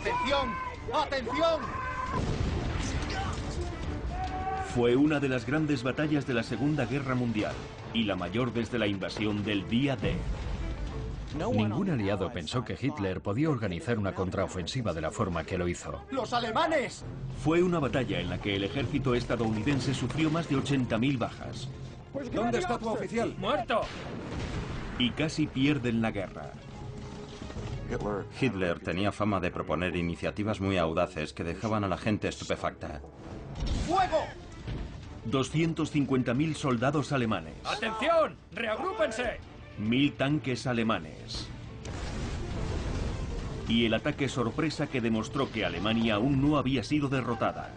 ¡Atención! ¡Atención! Fue una de las grandes batallas de la Segunda Guerra Mundial y la mayor desde la invasión del día D. Ningún aliado pensó que Hitler podía organizar una contraofensiva de la forma que lo hizo. ¡Los alemanes! Fue una batalla en la que el ejército estadounidense sufrió más de 80.000 bajas. ¿Dónde está tu oficial? ¡Muerto! Y casi pierden la guerra. Hitler tenía fama de proponer iniciativas muy audaces que dejaban a la gente estupefacta. ¡Fuego! 250.000 soldados alemanes. ¡Atención! ¡Reagrúpense! 1.000 tanques alemanes. Y el ataque sorpresa que demostró que Alemania aún no había sido derrotada.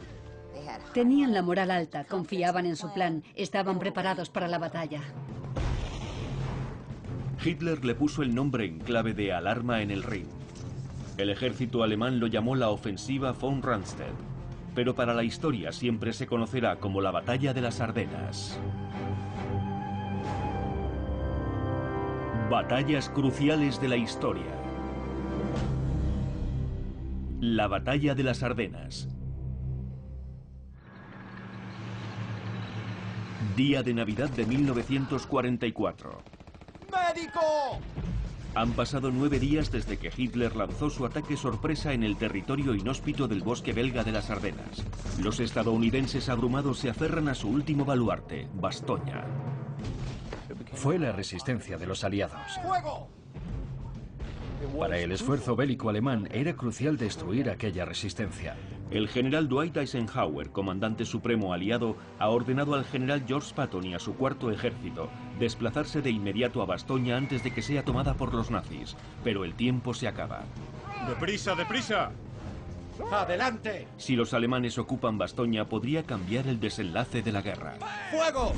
Tenían la moral alta, confiaban en su plan, estaban preparados para la batalla. Hitler le puso el nombre en clave de alarma en el Rin. El ejército alemán lo llamó la ofensiva von Rundstedt, pero para la historia siempre se conocerá como la Batalla de las Ardenas. Batallas cruciales de la historia. La Batalla de las Ardenas. Día de Navidad de 1944. ¡Médico! Han pasado 9 días desde que Hitler lanzó su ataque sorpresa en el territorio inhóspito del bosque belga de las Ardenas. Los estadounidenses abrumados se aferran a su último baluarte, Bastoña. Fue la resistencia de los aliados. ¡Fuego! Para el esfuerzo bélico alemán era crucial destruir aquella resistencia. El general Dwight Eisenhower, comandante supremo aliado, ha ordenado al general George Patton y a su cuarto ejército desplazarse de inmediato a Bastoña antes de que sea tomada por los nazis. Pero el tiempo se acaba. ¡Deprisa, deprisa! ¡Adelante! Si los alemanes ocupan Bastoña, podría cambiar el desenlace de la guerra. ¡Fuego!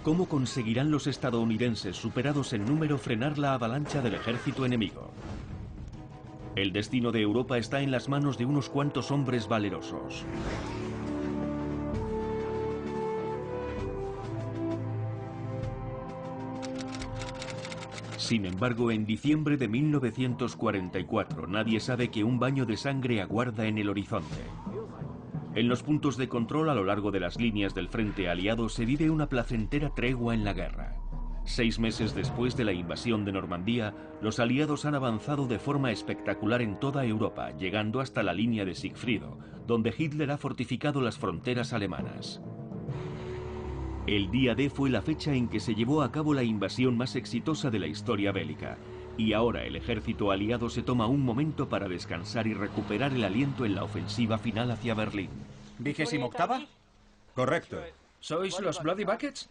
¿Cómo conseguirán los estadounidenses, superados en número, frenar la avalancha del ejército enemigo? El destino de Europa está en las manos de unos cuantos hombres valerosos. Sin embargo, en diciembre de 1944, nadie sabe que un baño de sangre aguarda en el horizonte. En los puntos de control a lo largo de las líneas del frente aliado se vive una placentera tregua en la guerra. 6 meses después de la invasión de Normandía, los aliados han avanzado de forma espectacular en toda Europa, llegando hasta la línea de Sigfrido, donde Hitler ha fortificado las fronteras alemanas. El día D fue la fecha en que se llevó a cabo la invasión más exitosa de la historia bélica. Y ahora el ejército aliado se toma un momento para descansar y recuperar el aliento en la ofensiva final hacia Berlín. ¿28ª? Correcto. ¿Sois los Bloody Buckets?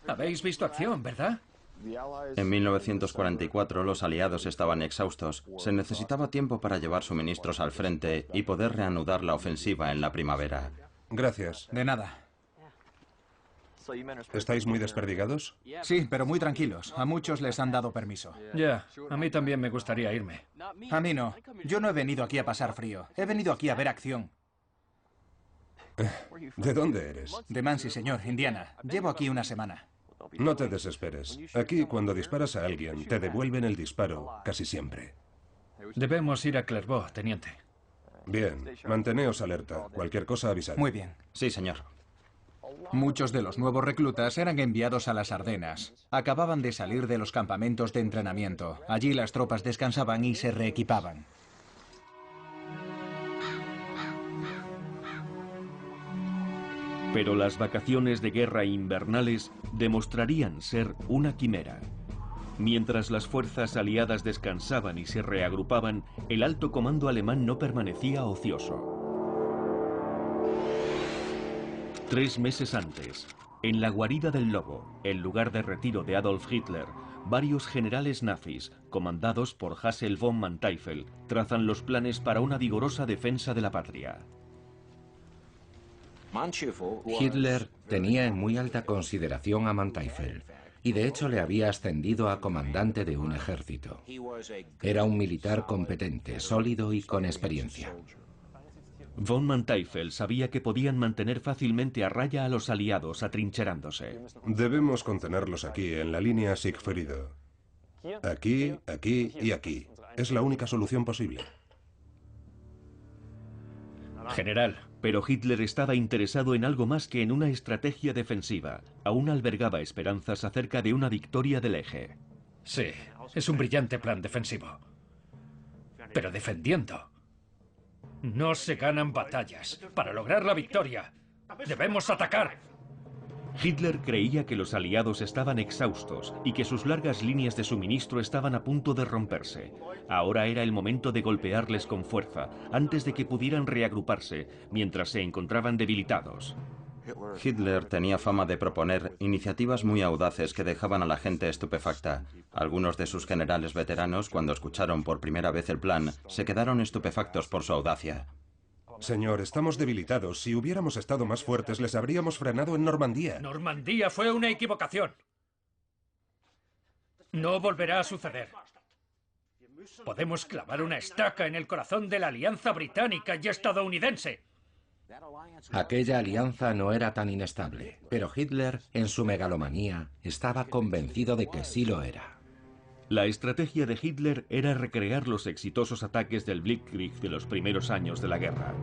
Habéis visto acción, ¿verdad? En 1944 los aliados estaban exhaustos. Se necesitaba tiempo para llevar suministros al frente y poder reanudar la ofensiva en la primavera. Gracias. De nada. ¿Estáis muy desperdigados? Sí, pero muy tranquilos. A muchos les han dado permiso. Ya, a mí también me gustaría irme. A mí no. Yo no he venido aquí a pasar frío. He venido aquí a ver acción. ¿De dónde eres? De Muncie, señor, Indiana. Llevo aquí una semana. No te desesperes. Aquí, cuando disparas a alguien, te devuelven el disparo, casi siempre. Debemos ir a Clairvaux, teniente. Bien, manteneos alerta. Cualquier cosa avisad. Muy bien. Sí, señor. Muchos de los nuevos reclutas eran enviados a las Ardenas. Acababan de salir de los campamentos de entrenamiento. Allí las tropas descansaban y se reequipaban. Pero las vacaciones de guerra invernales demostrarían ser una quimera. Mientras las fuerzas aliadas descansaban y se reagrupaban, el alto comando alemán no permanecía ocioso. 3 meses antes, en la guarida del Lobo, el lugar de retiro de Adolf Hitler, varios generales nazis, comandados por Hassel von Manteuffel, trazan los planes para una vigorosa defensa de la patria. Hitler tenía en muy alta consideración a Manteuffel y de hecho le había ascendido a comandante de un ejército. Era un militar competente, sólido y con experiencia. Von Manteuffel sabía que podían mantener fácilmente a raya a los aliados atrincherándose. Debemos contenerlos aquí, en la línea Sigfrido. Aquí, aquí y aquí. Es la única solución posible. General. Pero Hitler estaba interesado en algo más que en una estrategia defensiva. Aún albergaba esperanzas acerca de una victoria del eje. Sí, es un brillante plan defensivo. Pero defendiendo. No se ganan batallas. Para lograr la victoria, debemos atacar. Hitler creía que los aliados estaban exhaustos y que sus largas líneas de suministro estaban a punto de romperse. Ahora era el momento de golpearles con fuerza, antes de que pudieran reagruparse, mientras se encontraban debilitados. Hitler tenía fama de proponer iniciativas muy audaces que dejaban a la gente estupefacta. Algunos de sus generales veteranos, cuando escucharon por primera vez el plan, se quedaron estupefactos por su audacia. Señor, estamos debilitados. Si hubiéramos estado más fuertes, les habríamos frenado en Normandía. Normandía fue una equivocación. No volverá a suceder. Podemos clavar una estaca en el corazón de la alianza británica y estadounidense. Aquella alianza no era tan inestable, pero Hitler, en su megalomanía, estaba convencido de que sí lo era. La estrategia de Hitler era recrear los exitosos ataques del Blitzkrieg de los primeros años de la guerra.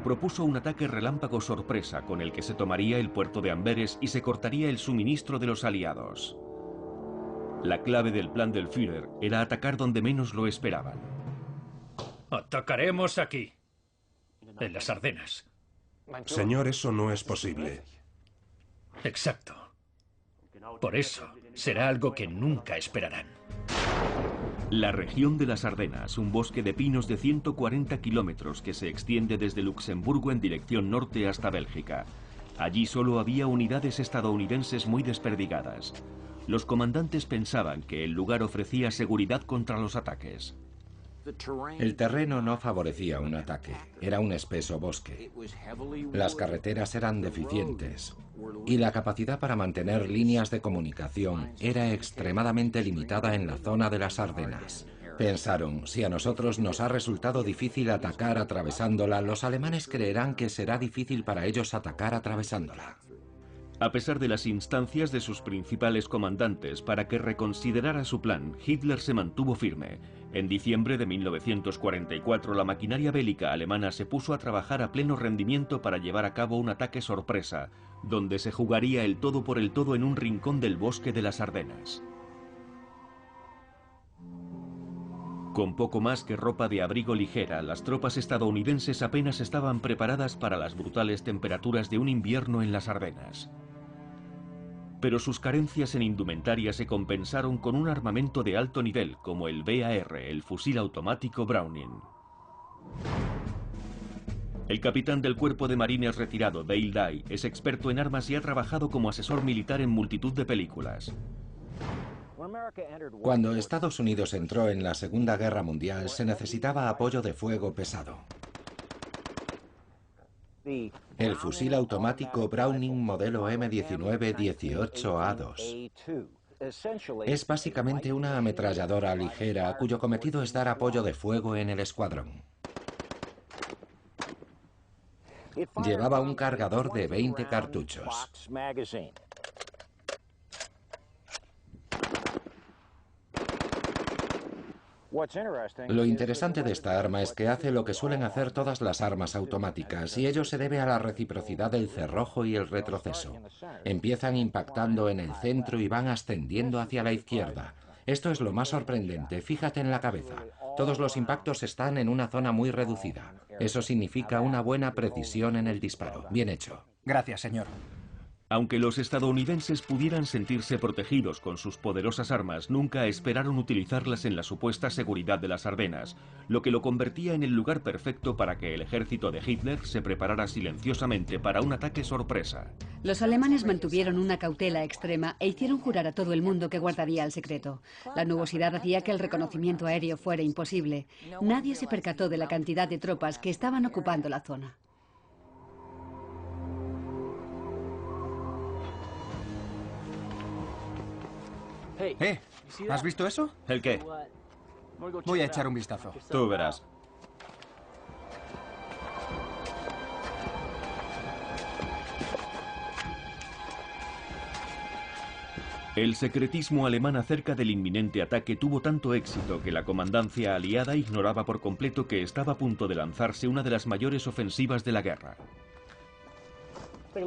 Propuso un ataque relámpago sorpresa con el que se tomaría el puerto de Amberes y se cortaría el suministro de los aliados. La clave del plan del Führer era atacar donde menos lo esperaban. Atacaremos aquí, en las Ardenas. Señor, eso no es posible. Exacto. Por eso, será algo que nunca esperarán. La región de las Ardenas, un bosque de pinos de 140 kilómetros que se extiende desde Luxemburgo en dirección norte hasta Bélgica. Allí solo había unidades estadounidenses muy desperdigadas. Los comandantes pensaban que el lugar ofrecía seguridad contra los ataques. El terreno no favorecía un ataque, era un espeso bosque. Las carreteras eran deficientes y la capacidad para mantener líneas de comunicación era extremadamente limitada en la zona de las Ardenas. Pensaron, si a nosotros nos ha resultado difícil atacar atravesándola, los alemanes creerán que será difícil para ellos atacar atravesándola. A pesar de las instancias de sus principales comandantes para que reconsiderara su plan, Hitler se mantuvo firme. En diciembre de 1944, la maquinaria bélica alemana se puso a trabajar a pleno rendimiento para llevar a cabo un ataque sorpresa, donde se jugaría el todo por el todo en un rincón del bosque de las Ardenas. Con poco más que ropa de abrigo ligera, las tropas estadounidenses apenas estaban preparadas para las brutales temperaturas de un invierno en las Ardenas. Pero sus carencias en indumentaria se compensaron con un armamento de alto nivel como el BAR, el fusil automático Browning. El capitán del cuerpo de marines retirado, Dale Dye, es experto en armas y ha trabajado como asesor militar en multitud de películas. Cuando Estados Unidos entró en la Segunda Guerra Mundial, se necesitaba apoyo de fuego pesado. El fusil automático Browning modelo M19-18A2 es básicamente una ametralladora ligera cuyo cometido es dar apoyo de fuego en el escuadrón. Llevaba un cargador de 20 cartuchos. Lo interesante de esta arma es que hace lo que suelen hacer todas las armas automáticas, y ello se debe a la reciprocidad del cerrojo y el retroceso. Empiezan impactando en el centro y van ascendiendo hacia la izquierda. Esto es lo más sorprendente, fíjate en la cabeza. Todos los impactos están en una zona muy reducida. Eso significa una buena precisión en el disparo. Bien hecho. Gracias, señor. Aunque los estadounidenses pudieran sentirse protegidos con sus poderosas armas, nunca esperaron utilizarlas en la supuesta seguridad de las Ardenas, lo que lo convertía en el lugar perfecto para que el ejército de Hitler se preparara silenciosamente para un ataque sorpresa. Los alemanes mantuvieron una cautela extrema e hicieron jurar a todo el mundo que guardaría el secreto. La nubosidad hacía que el reconocimiento aéreo fuera imposible. Nadie se percató de la cantidad de tropas que estaban ocupando la zona. ¿Has visto eso? ¿El qué? Voy a echar un vistazo. Tú verás. El secretismo alemán acerca del inminente ataque tuvo tanto éxito que la comandancia aliada ignoraba por completo que estaba a punto de lanzarse una de las mayores ofensivas de la guerra.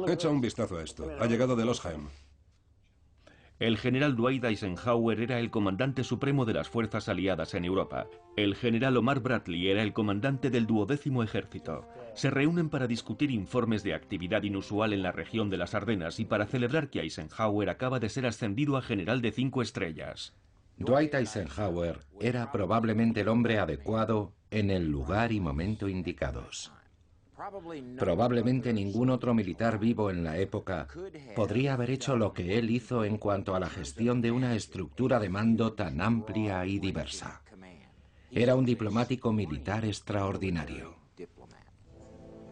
Echa un vistazo a esto. Ha llegado de Losheim. El general Dwight Eisenhower era el comandante supremo de las fuerzas aliadas en Europa. El general Omar Bradley era el comandante del 12º ejército. Se reúnen para discutir informes de actividad inusual en la región de las Ardenas y para celebrar que Eisenhower acaba de ser ascendido a general de 5 estrellas. Dwight Eisenhower era probablemente el hombre adecuado en el lugar y momento indicados. Probablemente ningún otro militar vivo en la época podría haber hecho lo que él hizo en cuanto a la gestión de una estructura de mando tan amplia y diversa. Era un diplomático militar extraordinario.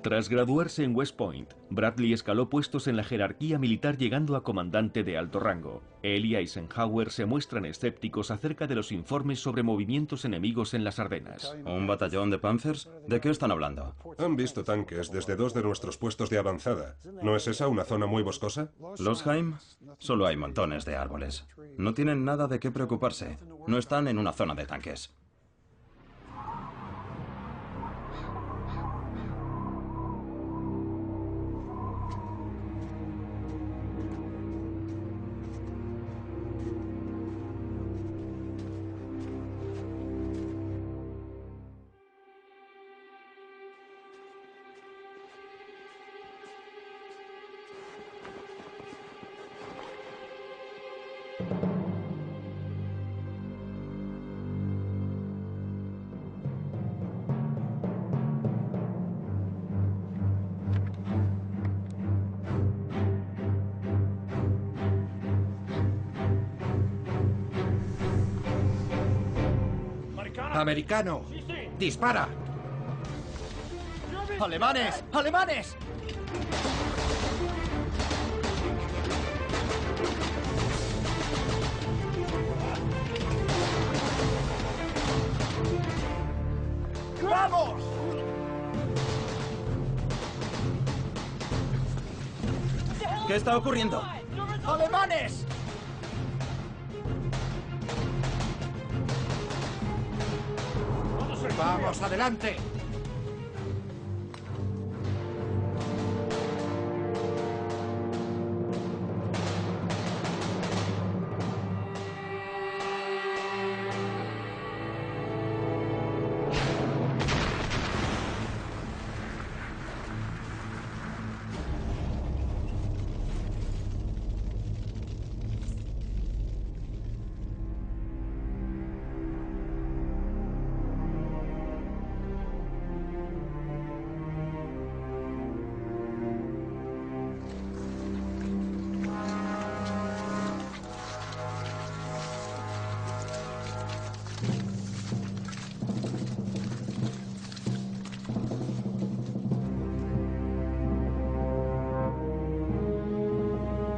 Tras graduarse en West Point, Bradley escaló puestos en la jerarquía militar llegando a comandante de alto rango. Él y Eisenhower se muestran escépticos acerca de los informes sobre movimientos enemigos en las Ardenas. ¿Un batallón de Panzers? ¿De qué están hablando? Han visto tanques desde 2 de nuestros puestos de avanzada. ¿No es esa una zona muy boscosa? Losheim, solo hay montones de árboles. No tienen nada de qué preocuparse. No están en una zona de tanques. ¡Americano! ¡Dispara! ¡Alemanes! ¡Alemanes! ¡Vamos! ¿Qué está ocurriendo? ¡Alemanes! ¡Vamos, adelante!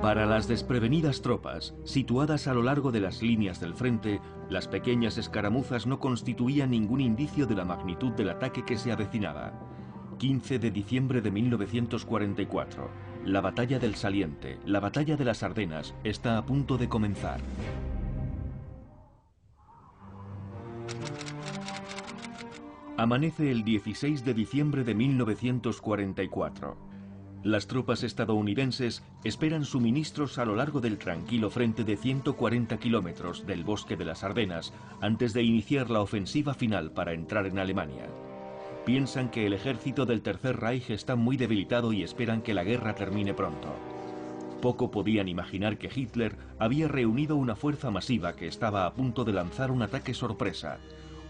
Para las desprevenidas tropas, situadas a lo largo de las líneas del frente, las pequeñas escaramuzas no constituían ningún indicio de la magnitud del ataque que se avecinaba. 15 de diciembre de 1944. La batalla del Saliente, la batalla de las Ardenas, está a punto de comenzar. Amanece el 16 de diciembre de 1944. Las tropas estadounidenses esperan suministros a lo largo del tranquilo frente de 140 kilómetros del bosque de las Ardenas antes de iniciar la ofensiva final para entrar en Alemania. Piensan que el ejército del Tercer Reich está muy debilitado y esperan que la guerra termine pronto. Poco podían imaginar que Hitler había reunido una fuerza masiva que estaba a punto de lanzar un ataque sorpresa.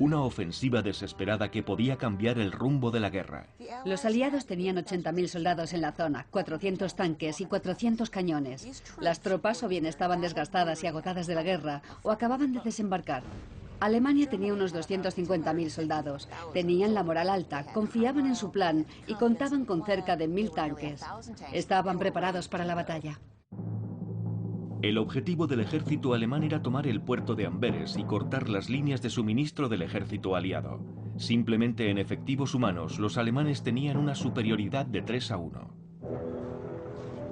Una ofensiva desesperada que podía cambiar el rumbo de la guerra. Los aliados tenían 80.000 soldados en la zona, 400 tanques y 400 cañones. Las tropas o bien estaban desgastadas y agotadas de la guerra o acababan de desembarcar. Alemania tenía unos 250.000 soldados. Tenían la moral alta, confiaban en su plan y contaban con cerca de 1.000 tanques. Estaban preparados para la batalla. El objetivo del ejército alemán era tomar el puerto de Amberes y cortar las líneas de suministro del ejército aliado. Simplemente en efectivos humanos, los alemanes tenían una superioridad de 3-1.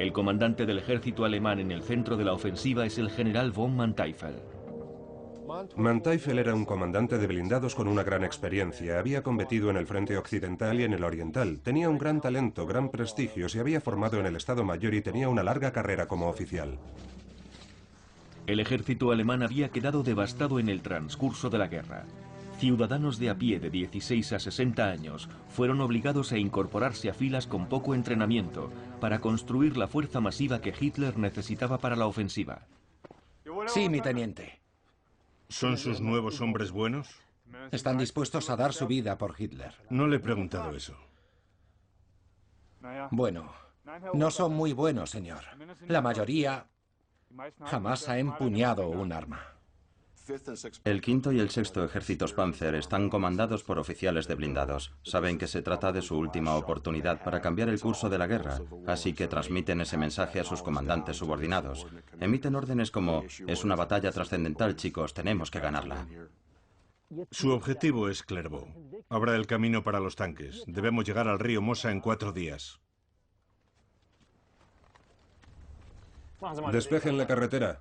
El comandante del ejército alemán en el centro de la ofensiva es el general von Manteuffel. Manteuffel era un comandante de blindados con una gran experiencia. Había combatido en el frente occidental y en el oriental. Tenía un gran talento, gran prestigio, se había formado en el Estado Mayor y tenía una larga carrera como oficial. El ejército alemán había quedado devastado en el transcurso de la guerra. Ciudadanos de a pie de 16 a 60 años fueron obligados a incorporarse a filas con poco entrenamiento para construir la fuerza masiva que Hitler necesitaba para la ofensiva. Sí, mi teniente. ¿Son sus nuevos hombres buenos? Están dispuestos a dar su vida por Hitler. No le he preguntado eso. Bueno, no son muy buenos, señor. La mayoría jamás ha empuñado un arma. El quinto y el sexto ejércitos Panzer están comandados por oficiales de blindados. Saben que se trata de su última oportunidad para cambiar el curso de la guerra, así que transmiten ese mensaje a sus comandantes subordinados. Emiten órdenes como: es una batalla trascendental, chicos, tenemos que ganarla. Su objetivo es Clairvaux. Abra el camino para los tanques. Debemos llegar al río Mosa en 4 días. Despejen la carretera.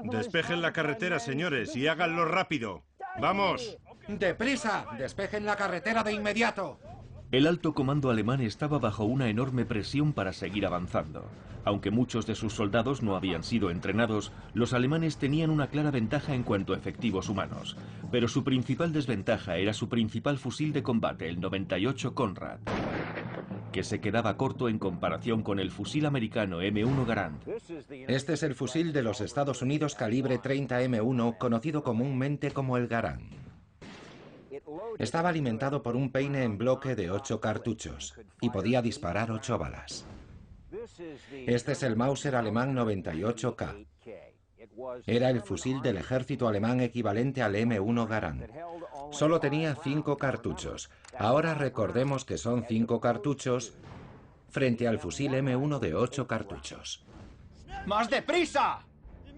Despejen la carretera, señores, y háganlo rápido. ¡Vamos! ¡Deprisa! ¡Despejen la carretera de inmediato! El alto comando alemán estaba bajo una enorme presión para seguir avanzando. Aunque muchos de sus soldados no habían sido entrenados, los alemanes tenían una clara ventaja en cuanto a efectivos humanos. Pero su principal desventaja era su principal fusil de combate, el 98 Conrad, que se quedaba corto en comparación con el fusil americano M1 Garand. Este es el fusil de los Estados Unidos calibre 30 M1, conocido comúnmente como el Garand. Estaba alimentado por un peine en bloque de 8 cartuchos y podía disparar 8 balas. Este es el Mauser alemán 98K. Era el fusil del ejército alemán equivalente al M1 Garand. Solo tenía 5 cartuchos. Ahora recordemos que son 5 cartuchos frente al fusil M1 de 8 cartuchos. ¡Más deprisa!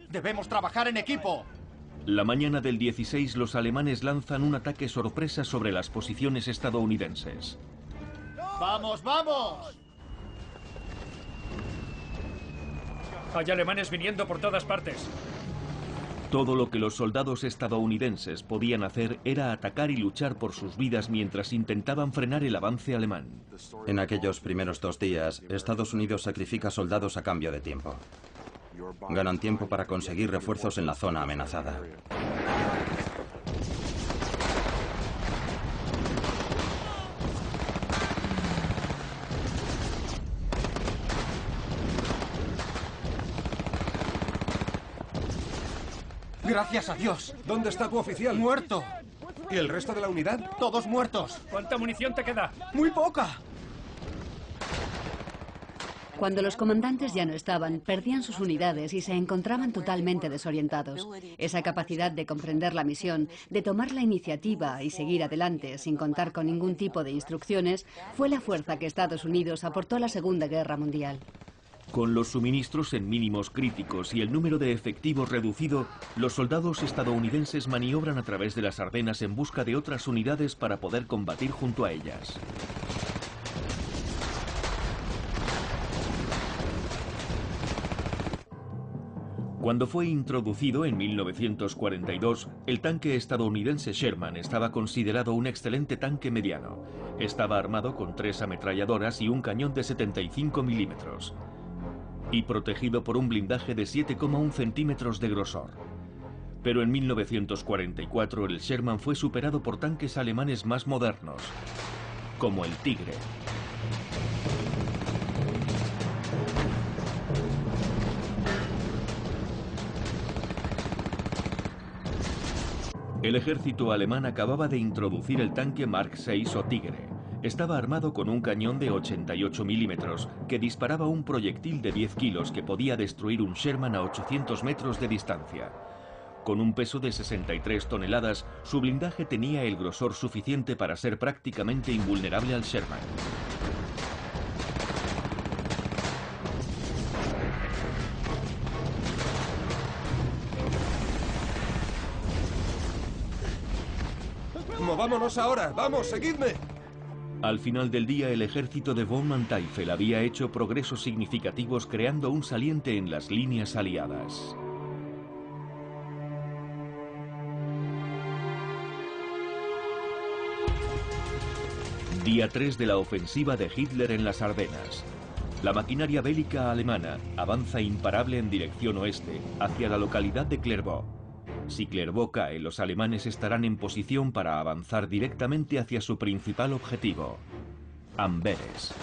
¡Debemos trabajar en equipo! La mañana del 16 los alemanes lanzan un ataque sorpresa sobre las posiciones estadounidenses. ¡Vamos, vamos! Hay alemanes viniendo por todas partes. Todo lo que los soldados estadounidenses podían hacer era atacar y luchar por sus vidas mientras intentaban frenar el avance alemán. En aquellos primeros 2 días, Estados Unidos sacrifica soldados a cambio de tiempo. Ganan tiempo para conseguir refuerzos en la zona amenazada. ¡Gracias a Dios! ¿Dónde está tu oficial? ¡Muerto! ¿Y el resto de la unidad? ¡Todos muertos! ¿Cuánta munición te queda? ¡Muy poca! Cuando los comandantes ya no estaban, perdían sus unidades y se encontraban totalmente desorientados. Esa capacidad de comprender la misión, de tomar la iniciativa y seguir adelante sin contar con ningún tipo de instrucciones, fue la fuerza que Estados Unidos aportó a la Segunda Guerra Mundial. Con los suministros en mínimos críticos y el número de efectivos reducido, los soldados estadounidenses maniobran a través de las Ardenas en busca de otras unidades para poder combatir junto a ellas. Cuando fue introducido en 1942, el tanque estadounidense Sherman estaba considerado un excelente tanque mediano. Estaba armado con 3 ametralladoras y un cañón de 75 milímetros. Y protegido por un blindaje de 7,1 centímetros de grosor. Pero en 1944 el Sherman fue superado por tanques alemanes más modernos, como el Tigre. El ejército alemán acababa de introducir el tanque Mark VI o Tigre. Estaba armado con un cañón de 88 milímetros que disparaba un proyectil de 10 kilos que podía destruir un Sherman a 800 metros de distancia. Con un peso de 63 toneladas, su blindaje tenía el grosor suficiente para ser prácticamente invulnerable al Sherman. ¡Movámonos ahora! ¡Vamos, seguidme! Al final del día, el ejército de von Manteuffel había hecho progresos significativos creando un saliente en las líneas aliadas. Día 3 de la ofensiva de Hitler en las Ardenas. La maquinaria bélica alemana avanza imparable en dirección oeste, hacia la localidad de Clairvaux. Si Clairvaux cae, los alemanes estarán en posición para avanzar directamente hacia su principal objetivo, Amberes.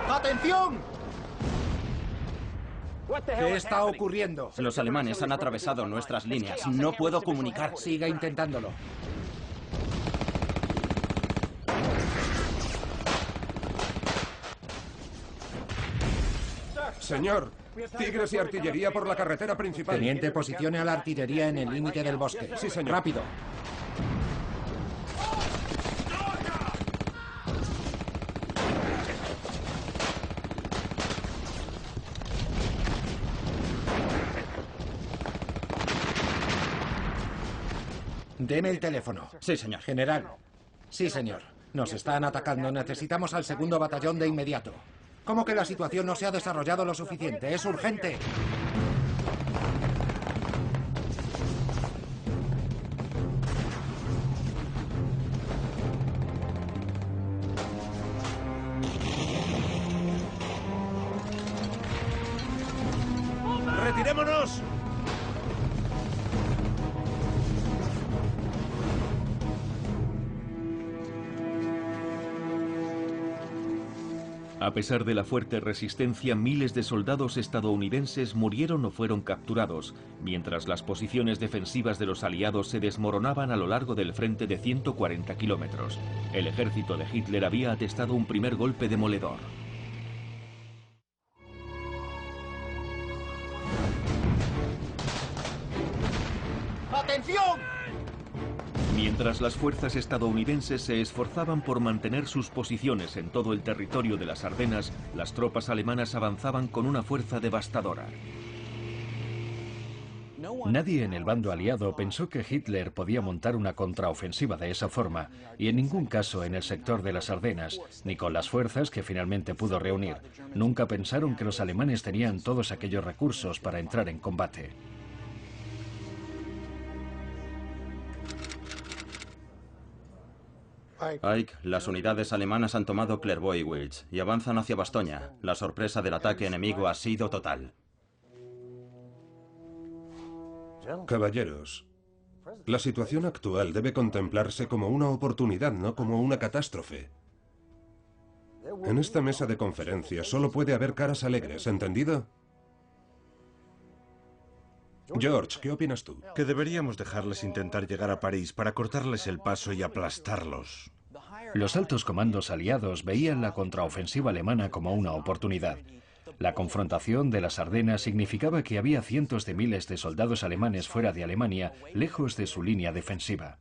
¡Atención! ¿Qué está ocurriendo? Los alemanes han atravesado nuestras líneas. No puedo comunicar. Siga intentándolo. Señor, tigres y artillería por la carretera principal. Teniente, posicione a la artillería en el límite del bosque. Sí, señor. Rápido. Deme el teléfono. Sí, señor. General. Sí, señor. Nos están atacando. Necesitamos al segundo batallón de inmediato. ¿Cómo que la situación no se ha desarrollado lo suficiente? ¡Es urgente! ¡Retirémonos! A pesar de la fuerte resistencia, miles de soldados estadounidenses murieron o fueron capturados, mientras las posiciones defensivas de los aliados se desmoronaban a lo largo del frente de 140 kilómetros. El ejército de Hitler había atestado un primer golpe demoledor. ¡Atención! Mientras las fuerzas estadounidenses se esforzaban por mantener sus posiciones en todo el territorio de las Ardenas, las tropas alemanas avanzaban con una fuerza devastadora. Nadie en el bando aliado pensó que Hitler podía montar una contraofensiva de esa forma, y en ningún caso en el sector de las Ardenas, ni con las fuerzas que finalmente pudo reunir. Nunca pensaron que los alemanes tenían todos aquellos recursos para entrar en combate. Ike, las unidades alemanas han tomado Clairvaux y Wiltz y avanzan hacia Bastoña. La sorpresa del ataque enemigo ha sido total. Caballeros, la situación actual debe contemplarse como una oportunidad, no como una catástrofe. En esta mesa de conferencias solo puede haber caras alegres, ¿entendido? George, ¿qué opinas tú? Que deberíamos dejarles intentar llegar a París para cortarles el paso y aplastarlos. Los altos comandos aliados veían la contraofensiva alemana como una oportunidad. La confrontación de las Ardenas significaba que había cientos de miles de soldados alemanes fuera de Alemania, lejos de su línea defensiva.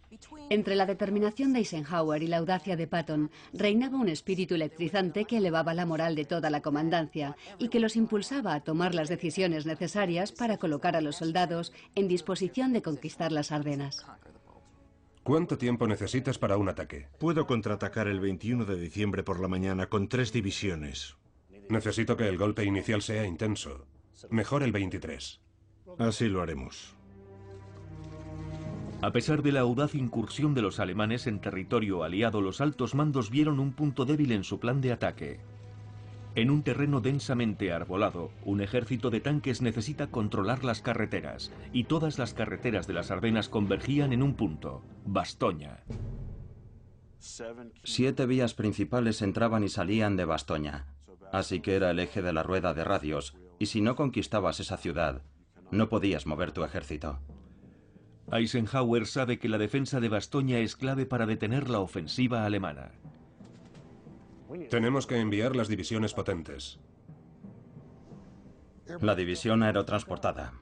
Entre la determinación de Eisenhower y la audacia de Patton, reinaba un espíritu electrizante que elevaba la moral de toda la comandancia y que los impulsaba a tomar las decisiones necesarias para colocar a los soldados en disposición de conquistar las Ardenas. ¿Cuánto tiempo necesitas para un ataque? Puedo contraatacar el 21 de diciembre por la mañana con 3 divisiones. Necesito que el golpe inicial sea intenso. Mejor el 23. Así lo haremos. A pesar de la audaz incursión de los alemanes en territorio aliado, los altos mandos vieron un punto débil en su plan de ataque. En un terreno densamente arbolado, un ejército de tanques necesita controlar las carreteras, y todas las carreteras de las Ardenas convergían en un punto, Bastoña. 7 vías principales entraban y salían de Bastoña, así que era el eje de la rueda de radios, y si no conquistabas esa ciudad, no podías mover tu ejército. Eisenhower sabe que la defensa de Bastoña es clave para detener la ofensiva alemana. Tenemos que enviar las divisiones potentes. La división aerotransportada.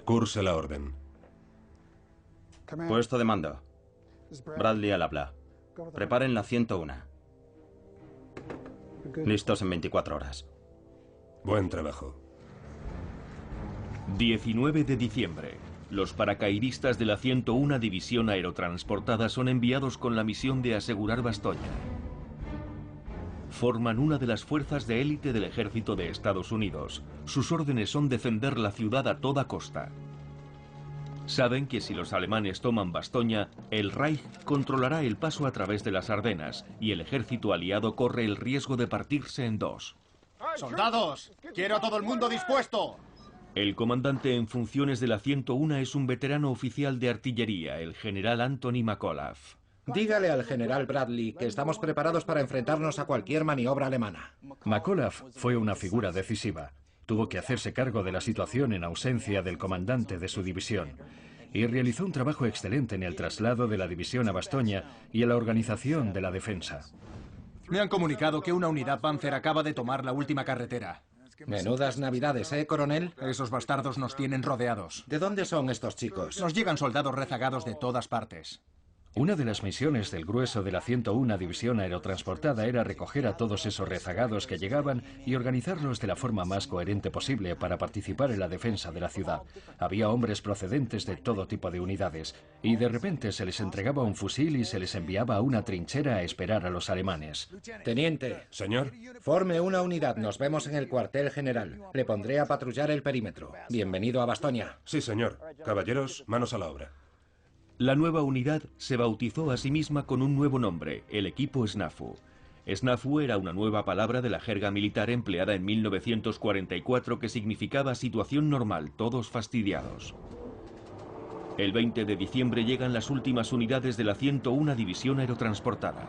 Curse la orden. Puesto de mando. Bradley al habla. Preparen la 101. Listos en 24 horas. Buen trabajo. 19 de diciembre. Los paracaidistas de la 101 División Aerotransportada son enviados con la misión de asegurar Bastoña. Forman una de las fuerzas de élite del ejército de Estados Unidos. Sus órdenes son defender la ciudad a toda costa. Saben que si los alemanes toman Bastoña, el Reich controlará el paso a través de las Ardenas y el ejército aliado corre el riesgo de partirse en dos. ¡Soldados! ¡Quiero a todo el mundo dispuesto! El comandante en funciones de la 101 es un veterano oficial de artillería, el general Anthony McAuliffe. Dígale al general Bradley que estamos preparados para enfrentarnos a cualquier maniobra alemana. McAuliffe fue una figura decisiva. Tuvo que hacerse cargo de la situación en ausencia del comandante de su división y realizó un trabajo excelente en el traslado de la división a Bastoña y en la organización de la defensa. Me han comunicado que una unidad Panzer acaba de tomar la última carretera. Menudas navidades, coronel? Esos bastardos nos tienen rodeados. ¿De dónde son estos chicos? Nos llegan soldados rezagados de todas partes. Una de las misiones del grueso de la 101 División Aerotransportada era recoger a todos esos rezagados que llegaban y organizarlos de la forma más coherente posible para participar en la defensa de la ciudad. Había hombres procedentes de todo tipo de unidades, y de repente se les entregaba un fusil y se les enviaba a una trinchera a esperar a los alemanes. Teniente. Señor. Forme una unidad, nos vemos en el cuartel general. Le pondré a patrullar el perímetro. Bienvenido a Bastoña. Sí, señor. Caballeros, manos a la obra. La nueva unidad se bautizó a sí misma con un nuevo nombre, el equipo SNAFU. SNAFU era una nueva palabra de la jerga militar empleada en 1944 que significaba situación normal, todos fastidiados. El 20 de diciembre llegan las últimas unidades de la 101 División Aerotransportada.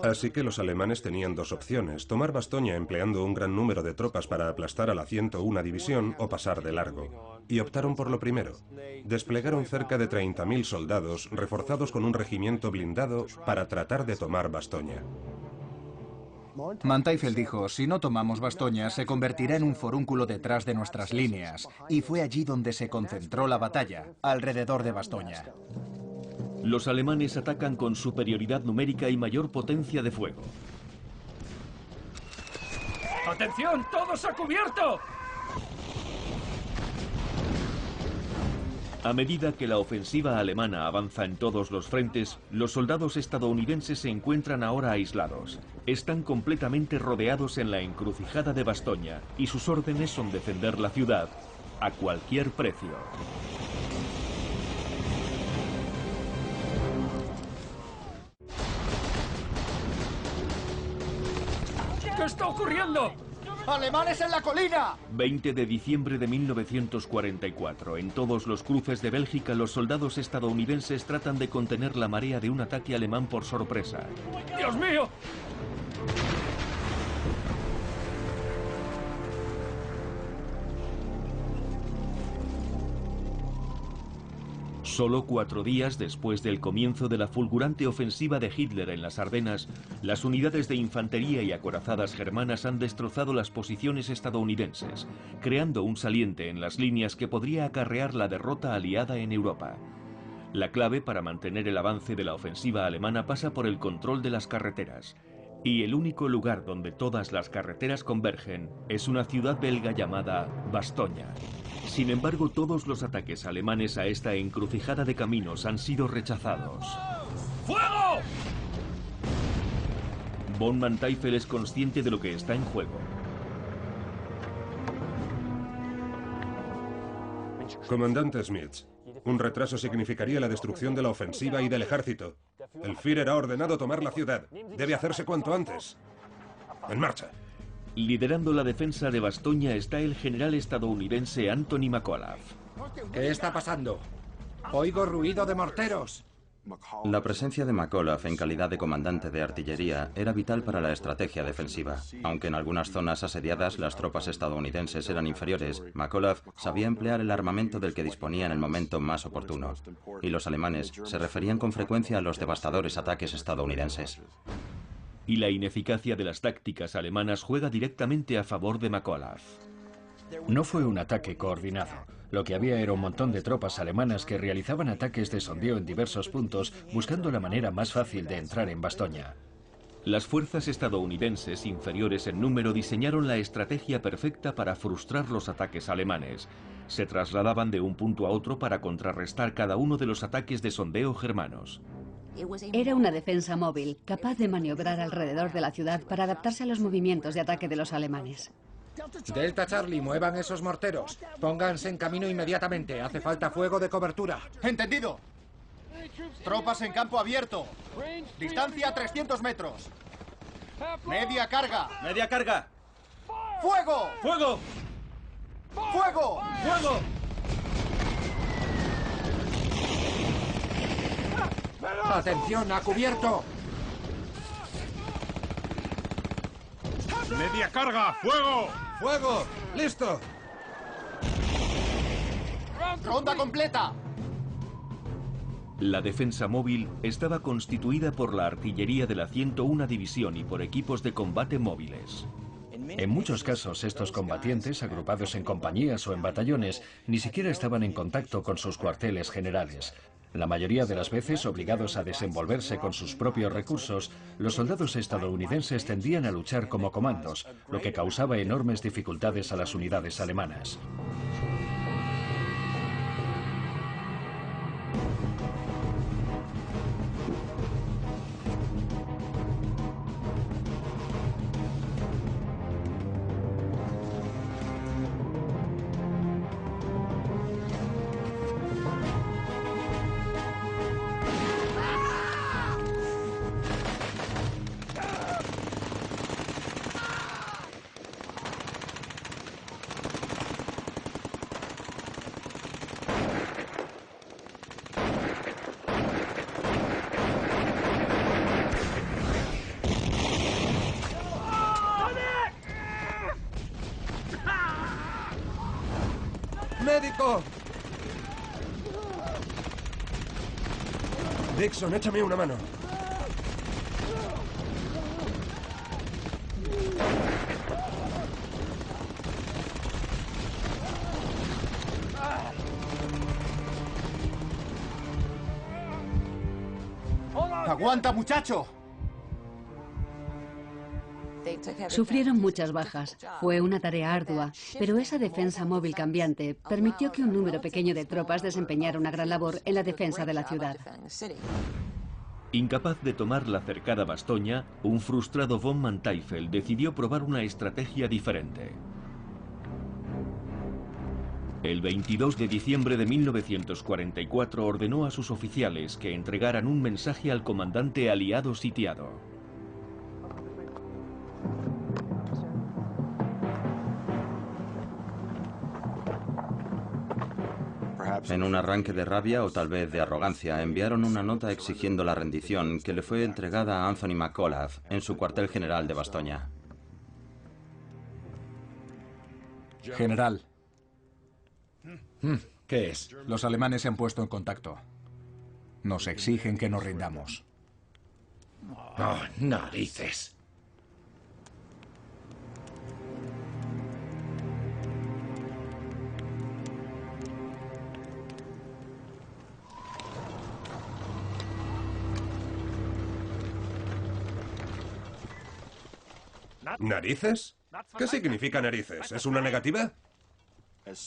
Así que los alemanes tenían dos opciones: tomar Bastoña empleando un gran número de tropas para aplastar a la 101 División o pasar de largo. Y optaron por lo primero. Desplegaron cerca de 30.000 soldados reforzados con un regimiento blindado para tratar de tomar Bastoña. Manteuffel dijo, si no tomamos Bastoña se convertirá en un forúnculo detrás de nuestras líneas. Y fue allí donde se concentró la batalla, alrededor de Bastoña. Los alemanes atacan con superioridad numérica y mayor potencia de fuego. ¡Atención! ¡Todos a cubierto! A medida que la ofensiva alemana avanza en todos los frentes, los soldados estadounidenses se encuentran ahora aislados. Están completamente rodeados en la encrucijada de Bastoña y sus órdenes son defender la ciudad a cualquier precio. ¿Qué está ocurriendo? ¡Alemanes en la colina! 20 de diciembre de 1944. En todos los cruces de Bélgica, los soldados estadounidenses tratan de contener la marea de un ataque alemán por sorpresa. ¡Dios mío! Solo 4 días después del comienzo de la fulgurante ofensiva de Hitler en las Ardenas, las unidades de infantería y acorazadas germanas han destrozado las posiciones estadounidenses, creando un saliente en las líneas que podría acarrear la derrota aliada en Europa. La clave para mantener el avance de la ofensiva alemana pasa por el control de las carreteras. Y el único lugar donde todas las carreteras convergen es una ciudad belga llamada Bastoña. Sin embargo, todos los ataques alemanes a esta encrucijada de caminos han sido rechazados. ¡Fuego! Von Manteuffel es consciente de lo que está en juego. Comandante Smith, un retraso significaría la destrucción de la ofensiva y del ejército. El Führer ha ordenado tomar la ciudad. Debe hacerse cuanto antes. En marcha. Liderando la defensa de Bastoña está el general estadounidense Anthony McAuliffe. ¿Qué está pasando? Oigo ruido de morteros. La presencia de McAuliffe en calidad de comandante de artillería era vital para la estrategia defensiva. Aunque en algunas zonas asediadas las tropas estadounidenses eran inferiores, McAuliffe sabía emplear el armamento del que disponía en el momento más oportuno. Y los alemanes se referían con frecuencia a los devastadores ataques estadounidenses. Y la ineficacia de las tácticas alemanas juega directamente a favor de McAuliffe. No fue un ataque coordinado. Lo que había era un montón de tropas alemanas que realizaban ataques de sondeo en diversos puntos buscando la manera más fácil de entrar en Bastoña. Las fuerzas estadounidenses, inferiores en número, diseñaron la estrategia perfecta para frustrar los ataques alemanes. Se trasladaban de un punto a otro para contrarrestar cada uno de los ataques de sondeo germanos. Era una defensa móvil, capaz de maniobrar alrededor de la ciudad para adaptarse a los movimientos de ataque de los alemanes. Delta Charlie, muevan esos morteros. Pónganse en camino inmediatamente. Hace falta fuego de cobertura. ¡Entendido! Tropas en campo abierto. Distancia 300 metros. Media carga. ¡Media carga! ¡Fuego! ¡Fuego! ¡Fuego! ¡Fuego! ¡Atención, a cubierto! ¡Media carga! ¡Fuego! ¡Fuego! ¡Listo! ¡Ronda completa! La defensa móvil estaba constituida por la artillería de la 101 División y por equipos de combate móviles. En muchos casos, estos combatientes, agrupados en compañías o en batallones, ni siquiera estaban en contacto con sus cuarteles generales. La mayoría de las veces, obligados a desenvolverse con sus propios recursos, los soldados estadounidenses tendían a luchar como comandos, lo que causaba enormes dificultades a las unidades alemanas. ¡Médico! Dixon, échame una mano. ¡Aguanta, muchacho! Sufrieron muchas bajas. Fue una tarea ardua, pero esa defensa móvil cambiante permitió que un número pequeño de tropas desempeñara una gran labor en la defensa de la ciudad. Incapaz de tomar la cercada Bastoña, un frustrado von Manteuffel decidió probar una estrategia diferente. El 22 de diciembre de 1944 ordenó a sus oficiales que entregaran un mensaje al comandante aliado sitiado. En un arranque de rabia o tal vez de arrogancia, enviaron una nota exigiendo la rendición que le fue entregada a Anthony McAuliffe en su cuartel general de Bastoña. General. ¿Qué es? Los alemanes se han puesto en contacto. Nos exigen que nos rindamos. ¡Oh, narices! ¿Narices? ¿Qué significa narices? ¿Es una negativa?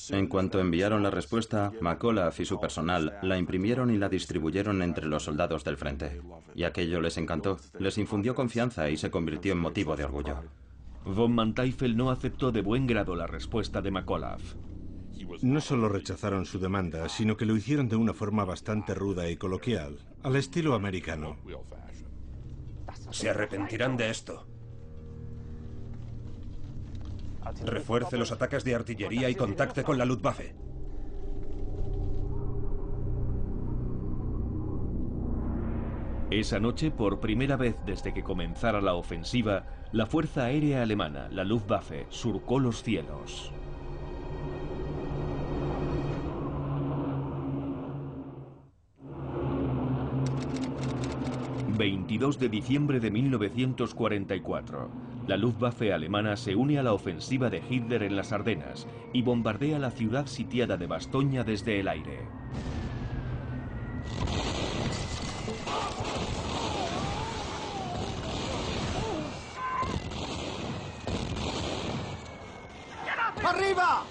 En cuanto enviaron la respuesta, McAuliffe y su personal la imprimieron y la distribuyeron entre los soldados del frente. Y aquello les encantó, les infundió confianza y se convirtió en motivo de orgullo. Von Manteuffel no aceptó de buen grado la respuesta de McAuliffe. No solo rechazaron su demanda, sino que lo hicieron de una forma bastante ruda y coloquial, al estilo americano. Se arrepentirán de esto. Refuerce los ataques de artillería y contacte con la Luftwaffe. Esa noche, por primera vez desde que comenzara la ofensiva, la Fuerza Aérea Alemana, la Luftwaffe, surcó los cielos. ...22 de diciembre de 1944... la Luftwaffe alemana se une a la ofensiva de Hitler en las Ardenas... y bombardea la ciudad sitiada de Bastoña desde el aire. ¡Arriba!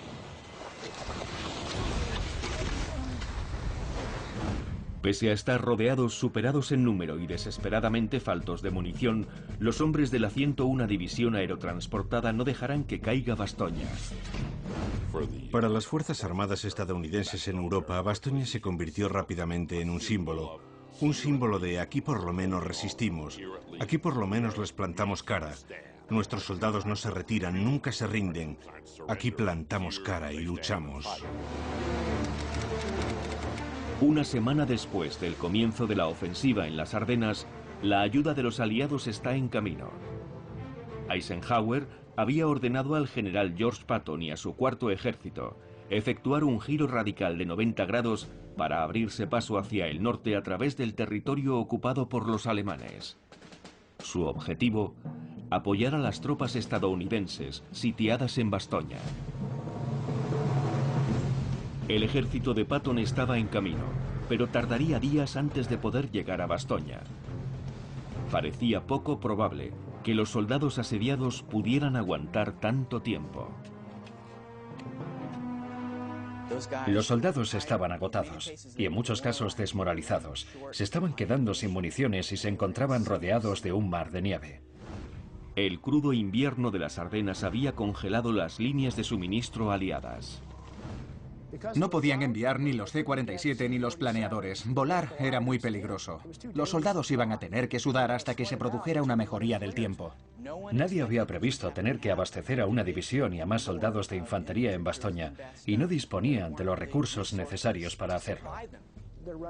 Pese a estar rodeados, superados en número y desesperadamente faltos de munición, los hombres de la 101 División Aerotransportada no dejarán que caiga Bastoña. Para las Fuerzas Armadas estadounidenses en Europa, Bastoña se convirtió rápidamente en un símbolo. Un símbolo de aquí por lo menos resistimos, aquí por lo menos les plantamos cara. Nuestros soldados no se retiran, nunca se rinden. Aquí plantamos cara y luchamos. Una semana después del comienzo de la ofensiva en las Ardenas, la ayuda de los aliados está en camino. Eisenhower había ordenado al general George Patton y a su cuarto ejército efectuar un giro radical de 90 grados para abrirse paso hacia el norte a través del territorio ocupado por los alemanes. Su objetivo, apoyar a las tropas estadounidenses sitiadas en Bastoña. El ejército de Patton estaba en camino, pero tardaría días antes de poder llegar a Bastoña. Parecía poco probable que los soldados asediados pudieran aguantar tanto tiempo. Los soldados estaban agotados y en muchos casos desmoralizados. Se estaban quedando sin municiones y se encontraban rodeados de un mar de nieve. El crudo invierno de las Ardenas había congelado las líneas de suministro aliadas. No podían enviar ni los C-47 ni los planeadores. Volar era muy peligroso. Los soldados iban a tener que sudar hasta que se produjera una mejoría del tiempo. Nadie había previsto tener que abastecer a una división y a más soldados de infantería en Bastoña, y no disponían de los recursos necesarios para hacerlo.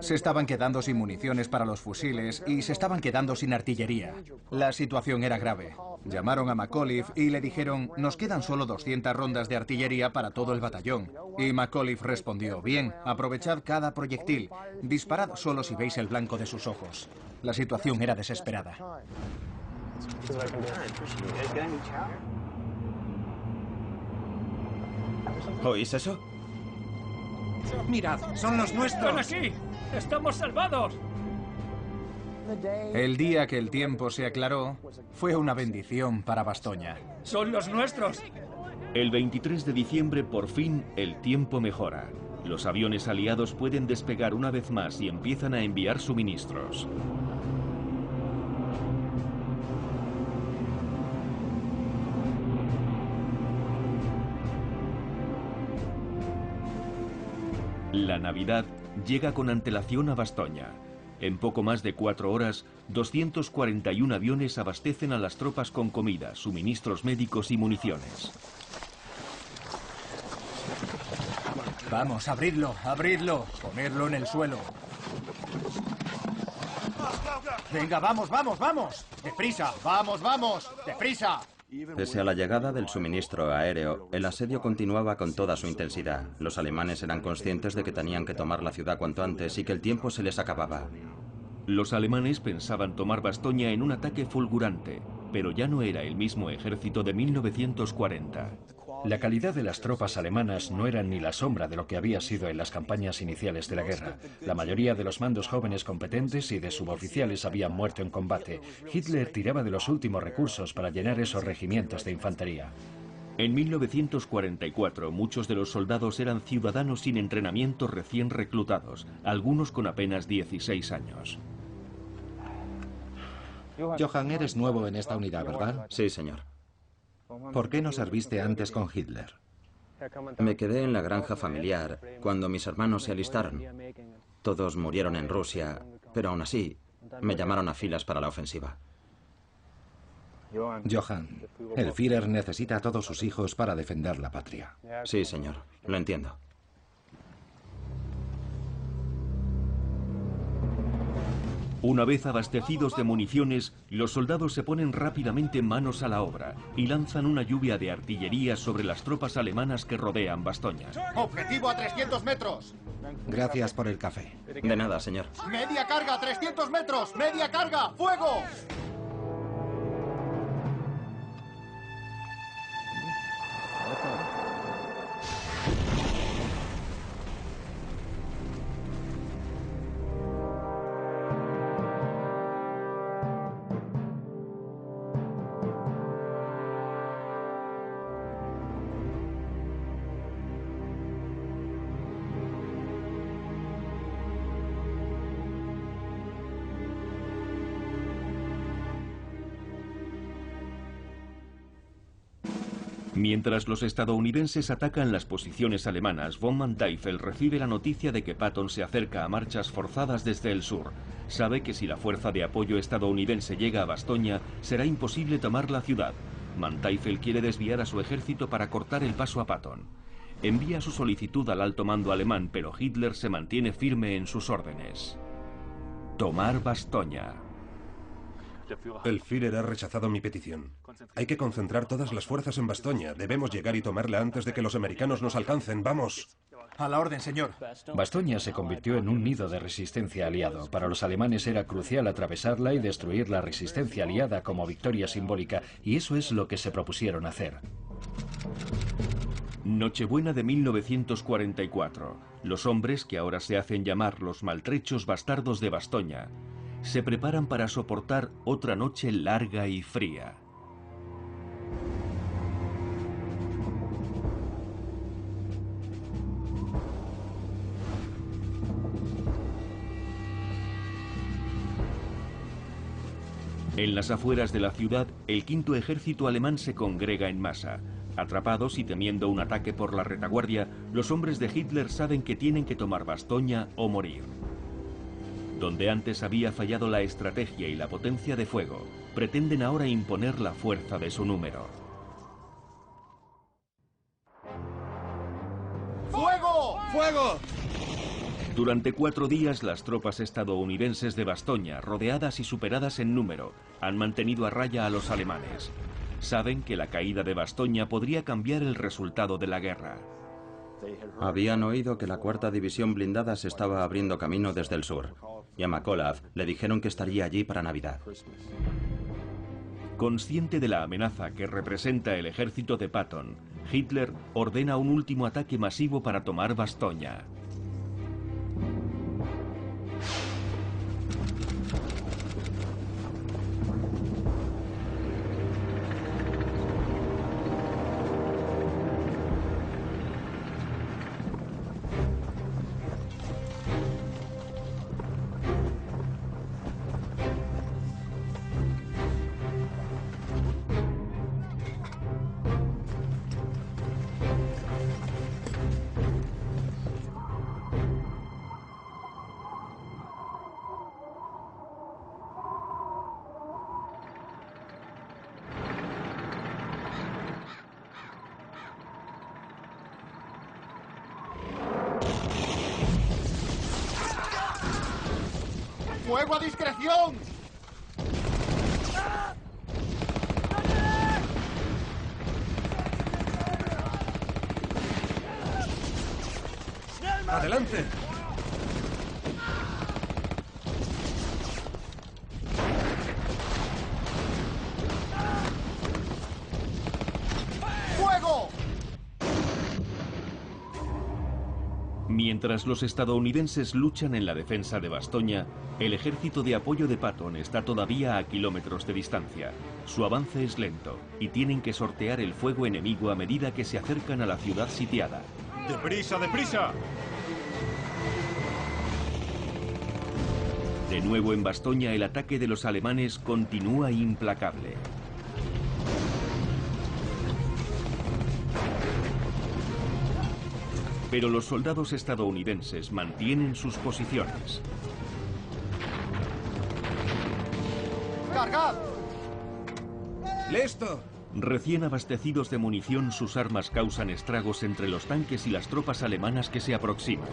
Se estaban quedando sin municiones para los fusiles y se estaban quedando sin artillería. La situación era grave. Llamaron a McAuliffe y le dijeron: nos quedan solo 200 rondas de artillería para todo el batallón. Y McAuliffe respondió: bien, aprovechad cada proyectil. Disparad solo si veis el blanco de sus ojos. La situación era desesperada. ¿Oís eso? Mirad, son los nuestros. ¡Están aquí! ¡Estamos salvados! El día que el tiempo se aclaró fue una bendición para Bastoña. ¡Son los nuestros! El 23 de diciembre, por fin, el tiempo mejora. Los aviones aliados pueden despegar una vez más y empiezan a enviar suministros. La Navidad llega con antelación a Bastoña. En poco más de 4 horas, 241 aviones abastecen a las tropas con comida, suministros médicos y municiones. Vamos, abridlo, abridlo, ponedlo en el suelo. Venga, vamos, vamos, vamos. Deprisa, vamos, vamos, deprisa. Pese a la llegada del suministro aéreo, el asedio continuaba con toda su intensidad. Los alemanes eran conscientes de que tenían que tomar la ciudad cuanto antes y que el tiempo se les acababa. Los alemanes pensaban tomar Bastoña en un ataque fulgurante, pero ya no era el mismo ejército de 1940. La calidad de las tropas alemanas no era ni la sombra de lo que había sido en las campañas iniciales de la guerra. La mayoría de los mandos jóvenes competentes y de suboficiales habían muerto en combate. Hitler tiraba de los últimos recursos para llenar esos regimientos de infantería. En 1944, muchos de los soldados eran ciudadanos sin entrenamiento recién reclutados, algunos con apenas 16 años. Johan, eres nuevo en esta unidad, ¿verdad? Sí, señor. ¿Por qué no serviste antes con Hitler? Me quedé en la granja familiar cuando mis hermanos se alistaron. Todos murieron en Rusia, pero aún así me llamaron a filas para la ofensiva. Johan, el Führer necesita a todos sus hijos para defender la patria. Sí, señor, lo entiendo. Una vez abastecidos de municiones, los soldados se ponen rápidamente manos a la obra y lanzan una lluvia de artillería sobre las tropas alemanas que rodean Bastoña. Objetivo a 300 metros. Gracias por el café. De nada, señor. Media carga a 300 metros. Media carga. ¡Fuego! Mientras los estadounidenses atacan las posiciones alemanas, von Manteuffel recibe la noticia de que Patton se acerca a marchas forzadas desde el sur. Sabe que si la fuerza de apoyo estadounidense llega a Bastoña, será imposible tomar la ciudad. Manteuffel quiere desviar a su ejército para cortar el paso a Patton. Envía su solicitud al alto mando alemán, pero Hitler se mantiene firme en sus órdenes. Tomar Bastoña. El Führer ha rechazado mi petición. Hay que concentrar todas las fuerzas en Bastoña. Debemos llegar y tomarla antes de que los americanos nos alcancen. ¡Vamos! A la orden, señor. Bastoña se convirtió en un nido de resistencia aliado. Para los alemanes era crucial atravesarla y destruir la resistencia aliada como victoria simbólica, y eso es lo que se propusieron hacer. Nochebuena de 1944. Los hombres, que ahora se hacen llamar los maltrechos bastardos de Bastoña, se preparan para soportar otra noche larga y fría. En las afueras de la ciudad, el quinto ejército alemán se congrega en masa. Atrapados y temiendo un ataque por la retaguardia, los hombres de Hitler saben que tienen que tomar Bastoña o morir. Donde antes había fallado la estrategia y la potencia de fuego, pretenden ahora imponer la fuerza de su número. ¡Fuego! ¡Fuego! Durante 4 días, las tropas estadounidenses de Bastoña, rodeadas y superadas en número, han mantenido a raya a los alemanes. Saben que la caída de Bastoña podría cambiar el resultado de la guerra. Habían oído que la 4ª División Blindada se estaba abriendo camino desde el sur, y a McAuliffe le dijeron que estaría allí para Navidad. Consciente de la amenaza que representa el ejército de Patton, Hitler ordena un último ataque masivo para tomar Bastoña. ¡Fuego a discreción! ¡Adelante! ¡Fuego! Mientras los estadounidenses luchan en la defensa de Bastoña, el ejército de apoyo de Patton está todavía a kilómetros de distancia. Su avance es lento y tienen que sortear el fuego enemigo a medida que se acercan a la ciudad sitiada. ¡Deprisa, deprisa! De nuevo en Bastoña, el ataque de los alemanes continúa implacable. Pero los soldados estadounidenses mantienen sus posiciones. ¡Cargad! ¡Listo! Recién abastecidos de munición, sus armas causan estragos entre los tanques y las tropas alemanas que se aproximan.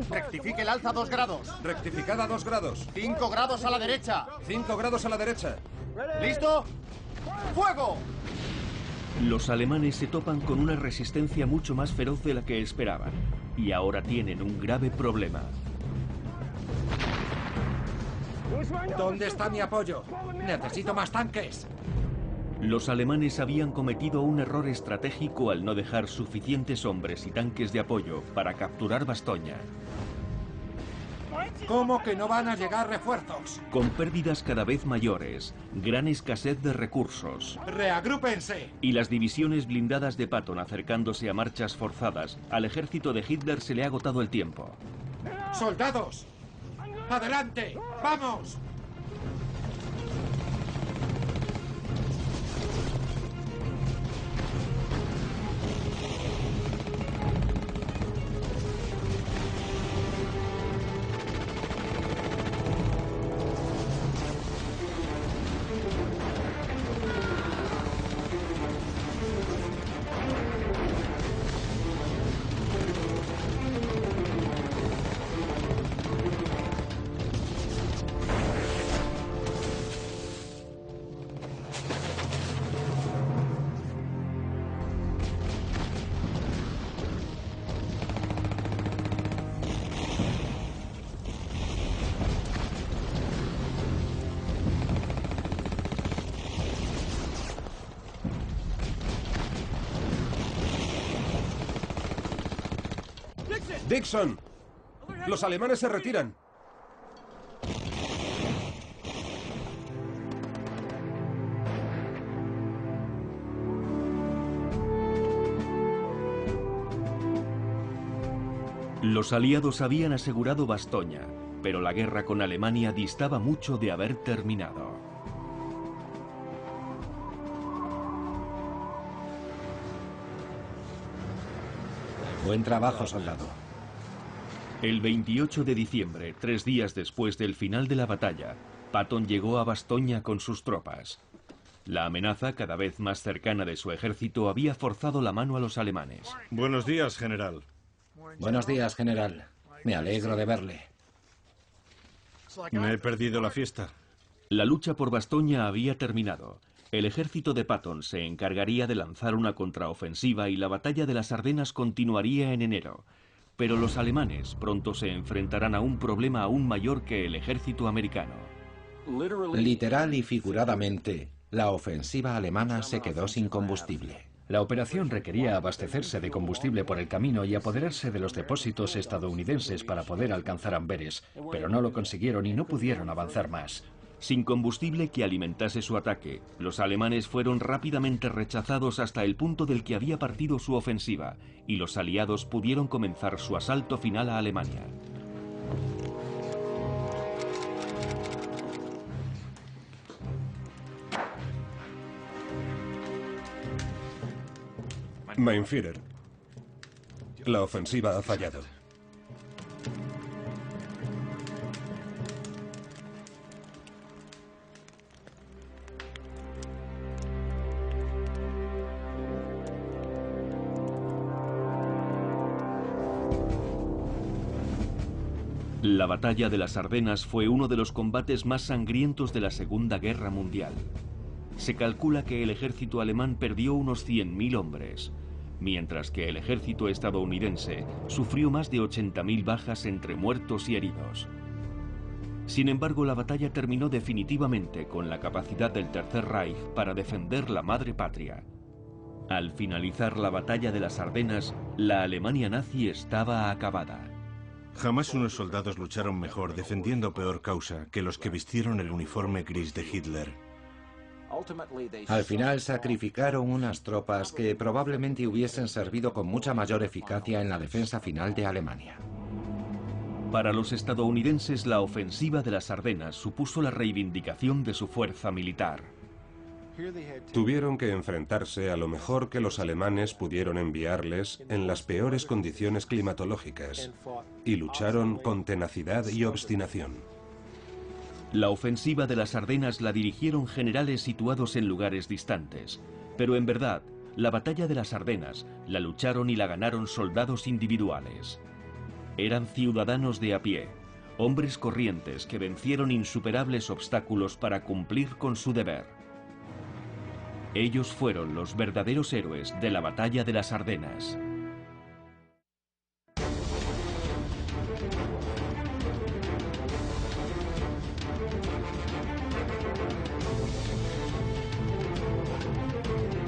Rectifique el alza 2 grados. Rectificada 2 grados. 5 grados a la derecha. 5 grados a la derecha. ¿Listo? ¡Fuego! Los alemanes se topan con una resistencia mucho más feroz de la que esperaban. Y ahora tienen un grave problema. ¿Dónde está mi apoyo? Necesito más tanques. Los alemanes habían cometido un error estratégico al no dejar suficientes hombres y tanques de apoyo para capturar Bastoña. ¿Cómo que no van a llegar refuerzos? Con pérdidas cada vez mayores, gran escasez de recursos ¡Reagrúpense! y las divisiones blindadas de Patton acercándose a marchas forzadas, al ejército de Hitler se le ha agotado el tiempo. ¡Soldados! ¡Adelante! ¡Vamos! ¡Dixon! ¡Los alemanes se retiran! Los aliados habían asegurado Bastoña, pero la guerra con Alemania distaba mucho de haber terminado. Buen trabajo, soldado. El 28 de diciembre, 3 días después del final de la batalla, Patton llegó a Bastoña con sus tropas. La amenaza, cada vez más cercana de su ejército, había forzado la mano a los alemanes. Buenos días, general. Buenos días, general. Me alegro de verle. Me he perdido la fiesta. La lucha por Bastoña había terminado. El ejército de Patton se encargaría de lanzar una contraofensiva y la batalla de las Ardenas continuaría en enero. Pero los alemanes pronto se enfrentarán a un problema aún mayor que el ejército americano. Literal y figuradamente, la ofensiva alemana se quedó sin combustible. La operación requería abastecerse de combustible por el camino y apoderarse de los depósitos estadounidenses para poder alcanzar Amberes, pero no lo consiguieron y no pudieron avanzar más. Sin combustible que alimentase su ataque, los alemanes fueron rápidamente rechazados hasta el punto del que había partido su ofensiva, y los aliados pudieron comenzar su asalto final a Alemania. Mein Führer, la ofensiva ha fallado. La batalla de las Ardenas fue uno de los combates más sangrientos de la Segunda Guerra Mundial. Se calcula que el ejército alemán perdió unos 100.000 hombres, mientras que el ejército estadounidense sufrió más de 80.000 bajas entre muertos y heridos. Sin embargo, la batalla terminó definitivamente con la capacidad del Tercer Reich para defender la madre patria. Al finalizar la batalla de las Ardenas, la Alemania nazi estaba acabada. Jamás unos soldados lucharon mejor defendiendo peor causa que los que vistieron el uniforme gris de Hitler. Al final sacrificaron unas tropas que probablemente hubiesen servido con mucha mayor eficacia en la defensa final de Alemania. Para los estadounidenses, la ofensiva de las Ardenas supuso la reivindicación de su fuerza militar. Tuvieron que enfrentarse a lo mejor que los alemanes pudieron enviarles en las peores condiciones climatológicas y lucharon con tenacidad y obstinación. La ofensiva de las Ardenas la dirigieron generales situados en lugares distantes, pero en verdad, la batalla de las Ardenas la lucharon y la ganaron soldados individuales. Eran ciudadanos de a pie, hombres corrientes que vencieron insuperables obstáculos para cumplir con su deber. Ellos fueron los verdaderos héroes de la batalla de las Ardenas.